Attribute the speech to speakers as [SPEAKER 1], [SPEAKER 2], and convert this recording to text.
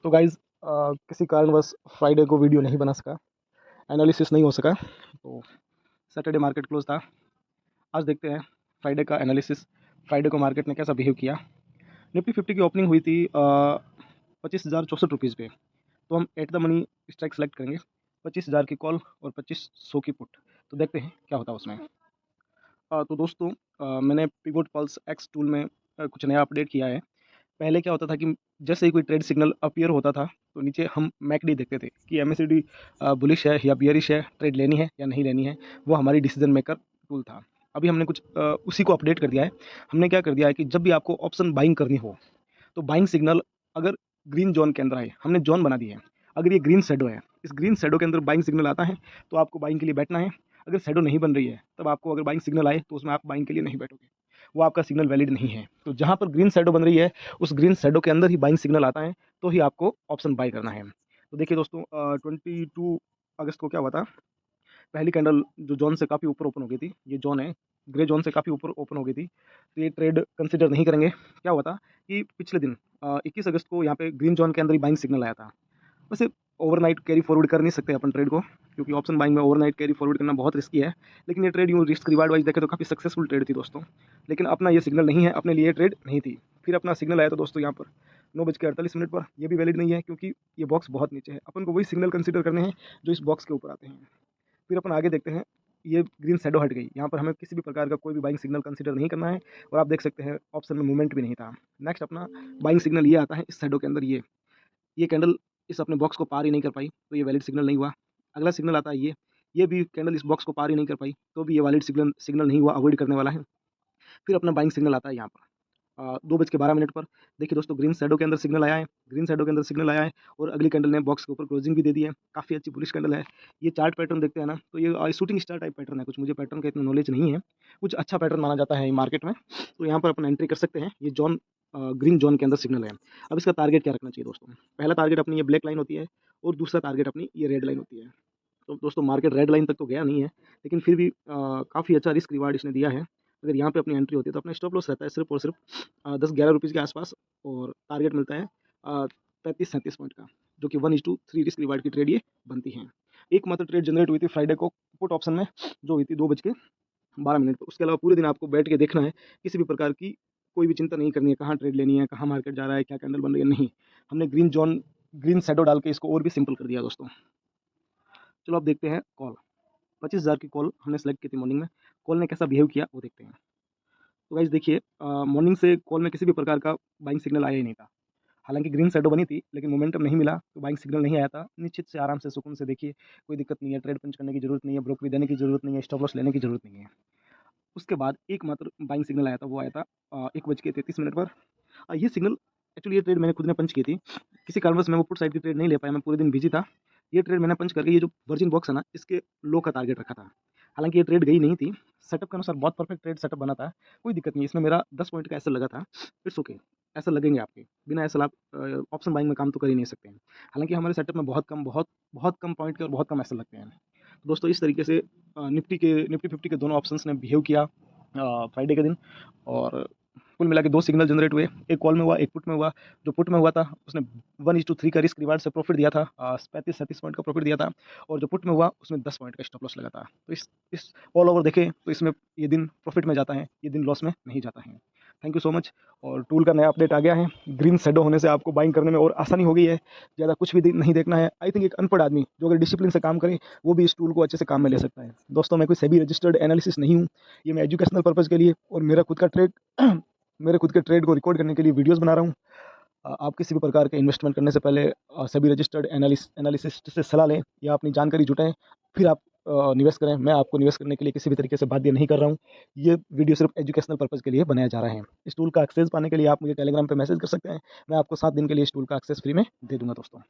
[SPEAKER 1] तो गाइज़ किसी कारणवश फ्राइडे को वीडियो नहीं बना सका, एनालिसिस नहीं हो सका। तो सैटरडे मार्केट क्लोज था। आज देखते हैं फ्राइडे का एनालिसिस, फ्राइडे को मार्केट ने कैसा बिहेव किया। निफ्टी 50 की ओपनिंग हुई थी 25,064 रुपीज़ पे। तो हम at the money strike select करेंगे, 25,000 की कॉल और 2500 की पुट। तो देखते हैं क्या होता है उसमें। तो दोस्तों मैंने पिवोट पल्स एक्स टूल में कुछ नया अपडेट किया है। पहले क्या होता था कि जैसे ही कोई ट्रेड सिग्नल अपीयर होता था तो नीचे हम मैकडी देखते थे कि एमएससीडी बुलिश है या बियरिश है, ट्रेड लेनी है या नहीं लेनी है। वो हमारी डिसीजन मेकर टूल था। अभी हमने कुछ उसी को अपडेट कर दिया है। हमने क्या कर दिया है कि जब भी आपको ऑप्शन बाइंग करनी हो तो बाइंग सिग्नल अगर ग्रीन जोन के अंदर आए, हमने जोन बना दी है, अगर ये ग्रीन शेडो है, इस ग्रीन शेडो के अंदर बाइंग सिग्नल आता है तो आपको बाइंग के लिए बैठना है। अगर शेडो नहीं बन रही है तब आपको अगर बाइंग सिग्नल आए तो उसमें आप बाइंग के लिए नहीं बैठोगे, वो आपका सिग्नल वैलिड नहीं है। तो जहाँ पर ग्रीन शेडो बन रही है उस ग्रीन शेडो के अंदर ही बाइंग सिग्नल आता है तो ही आपको ऑप्शन बाई करना है। तो देखिए दोस्तों 22 अगस्त को क्या हुआ था, पहली कैंडल जो जोन से काफ़ी ऊपर ओपन हो गई थी, ये जोन है ग्रे जोन से काफ़ी ऊपर ओपन हो गई थी, तो ये ट्रेड कंसिडर नहीं करेंगे। क्या हुआ था कि पिछले दिन 21 अगस्त को यहाँ पे ग्रीन जोन के अंदर ही बाइंग सिग्नल आया था। वैसे ओवरनाइट कैरी फॉरवर्ड कर नहीं सकते अपन ट्रेड को, क्योंकि ऑप्शन बाइंग में ओवरनाइट कैरी फॉरवर्ड करना बहुत रिस्की है। लेकिन ये ट्रेड यूँ रिस्क रिवार्ड वाइज देखे तो काफ़ी सक्सेसफुल ट्रेड थी दोस्तों। लेकिन अपना ये सिग्नल नहीं है, अपने लिए ट्रेड नहीं थी। फिर अपना सिग्नल आया तो दोस्तों यहाँ पर 9:48 पर, ये भी वैलिड नहीं है क्योंकि ये बॉक्स बहुत नीचे है। अपन को वही सिग्नल कंसिडर करने हैं जो इस बॉक्स के ऊपर आते हैं। फिर अपन आगे देखते हैं, ये ग्रीन शैडो हट गई, यहाँ पर हमें किसी भी प्रकार का कोई भी बाइंग सिग्नल कंसीडर नहीं करना है। और आप देख सकते हैं ऑप्शन में मूवमेंट भी नहीं था। नेक्स्ट अपना बाइंग सिग्नल ये आता है इस शैडो के अंदर, ये कैंडल इस अपने बॉक्स को पार ही नहीं कर पाई तो ये वैलिड सिग्नल नहीं हुआ। अगला सिग्नल आता है ये भी कैंडल इस बॉक्स को पार ही नहीं कर पाई तो भी ये वैलिड सिग्नल नहीं हुआ, अवॉइड करने वाला है। फिर अपना बाइंग सिग्नल आता है यहाँ पर 2:12 पर। देखिए दोस्तों ग्रीन शैडो के अंदर सिग्नल आया है, ग्रीन शैडो के अंदर सिग्नल आया है और अगली कैंडल ने बॉक्स के ऊपर क्लोजिंग भी दे दी है। काफ़ी अच्छी बुलिश कैंडल है। ये चार्ट पैटर्न देखते हैं ना, तो ये शूटिंग स्टार टाइप पैटर्न है। कुछ मुझे पैटर्न का इतना नॉलेज नहीं है, कुछ अच्छा पैटर्न माना जाता है मार्केट में। तो यहाँ पर अपन एंट्री कर सकते हैं। ये जोन ग्रीन जोन के अंदर सिग्नल है। अब इसका टारगेट क्या रखना चाहिए दोस्तों। पहला टारगेट अपनी ये ब्लैक लाइन होती है और दूसरा टारगेट अपनी ये रेड लाइन होती है। तो दोस्तों मार्केट रेड लाइन तक तो गया नहीं है, लेकिन फिर भी काफ़ी अच्छा रिस्क रिवार्ड इसने दिया है। अगर यहाँ पे अपनी एंट्री होती है तो अपना स्टॉप लॉस रहता है सिर्फ और सिर्फ 10-11 रुपीज़ के आसपास, और टारगेट मिलता है 35-37 पॉइंट का, जो कि 1:3 रिस्क रिवार्ड की ट्रेड ये बनती है। एक मात्र ट्रेड जनरेट हुई थी फ्राइडे को पुट ऑप्शन में, जो हुई थी 2:12 पर। उसके अलावा पूरे दिन आपको बैठ के देखना है, किसी भी प्रकार की कोई भी चिंता नहीं करनी है कहाँ ट्रेड लेनी है, कहाँ मार्केट जा रहा है, क्या कैंडल बन रही है। नहीं, हमने ग्रीन शैडो डाल के इसको और भी सिंपल कर दिया दोस्तों। चलो अब देखते हैं कॉल। 25,000 की कॉल हमने सेलेक्ट की थी मॉर्निंग में। कॉल ने कैसा बिहेव किया वो देखते हैं। तो गाइस देखिए मॉर्निंग से कॉल में किसी भी प्रकार का बाइंग सिग्नल आया ही नहीं था। हालांकि ग्रीन शैडो बनी थी लेकिन मोमेंटम नहीं मिला तो बाइंग सिग्नल नहीं आया था। निश्चित से आराम से सुकून से देखिए, कोई दिक्कत नहीं है, ट्रेड पंच करने की जरूरत नहीं है, ब्रोकरी देने की जरूरत नहीं है, स्टॉप लॉस लेने की जरूरत नहीं है। उसके बाद एक मात्र बाइंग सिग्नल आया था, वो आया था 1:33 पर। ये सिग्नल एक्चुअली ये ट्रेड मैंने खुद ने पंच की थी। किसी कारणवश मैं वो पुट साइड की ट्रेड नहीं ले पाया, मैं पूरे दिन बिजी था। ये ट्रेड मैंने पंच करके ये जो वर्जिन बॉक्स है ना, इसके लो का टारगेट रखा था। हालांकि ये ट्रेड गई नहीं थी, सेटअप के अनुसार बहुत परफेक्ट ट्रेड सेटअप बना था, कोई दिक्कत नहीं। इसमें मेरा 10 पॉइंट का ऐसा लगा था। इट्स ओके, ऐसा लगेंगे आपके, बिना ऐसा आप ऑप्शन बाइंग में काम तो कर ही नहीं सकते हैं। हालांकि हमारे सेटअप में बहुत कम पॉइंट के और बहुत कम ऐसे लगते हैं। तो दोस्तों इस तरीके से निफ्टी 50 के दोनों ऑप्शंस ने बिहेव किया फ्राइडे के दिन। और कुल मिला के 2 सिग्नल जनरेट हुए, एक कॉल में हुआ, एक पुट में हुआ। जो पुट में हुआ था उसने 1:3 का रिस्क रिवार्ड से प्रॉफिट दिया था, 35-37 पॉइंट का प्रॉफिट दिया था। और जो पुट में हुआ उसमें 10 पॉइंट का स्टॉप लॉस लगा था। तो इस ऑल ओवर देखें तो इसमें ये दिन प्रॉफिट में जाता है, ये दिन लॉस में नहीं जाता है। Thank you so much. और टूल का नया अपडेट आ गया है, ग्रीन शैडो होने से आपको बाइंग करने में और आसानी हो गई है। ज़्यादा कुछ भी नहीं देखना है। आई थिंक एक अनपढ़ आदमी जो अगर डिसिप्लिन से काम करे वो भी इस टूल को अच्छे से काम में ले सकता है। दोस्तों मैं कोई सेबी रजिस्टर्ड एनालिसिस नहीं हूँ, ये मैं एजुकेशनल पर्पज़ के लिए और मेरा खुद का ट्रेड मेरे खुद के ट्रेड को रिकॉर्ड करने के लिए वीडियोस बना रहा हूँ। आप किसी भी प्रकार के इन्वेस्टमेंट करने से पहले सभी रजिस्टर्ड एनालिसिस्ट से सलाह लें या अपनी जानकारी जुटाएं, फिर आप निवेश करें। मैं आपको निवेश करने के लिए किसी भी तरीके से बाध्य नहीं कर रहा हूँ। ये वीडियो सिर्फ एजुकेशनल पर्पज़ के लिए बनाया जा रहा है। इस टूल का एक्सेस पाने के लिए आप मुझे टेलीग्राम पे मैसेज कर सकते हैं। मैं आपको 7 दिन के लिए इस टूल का एक्सेस फ्री में दे दूंगा दोस्तों।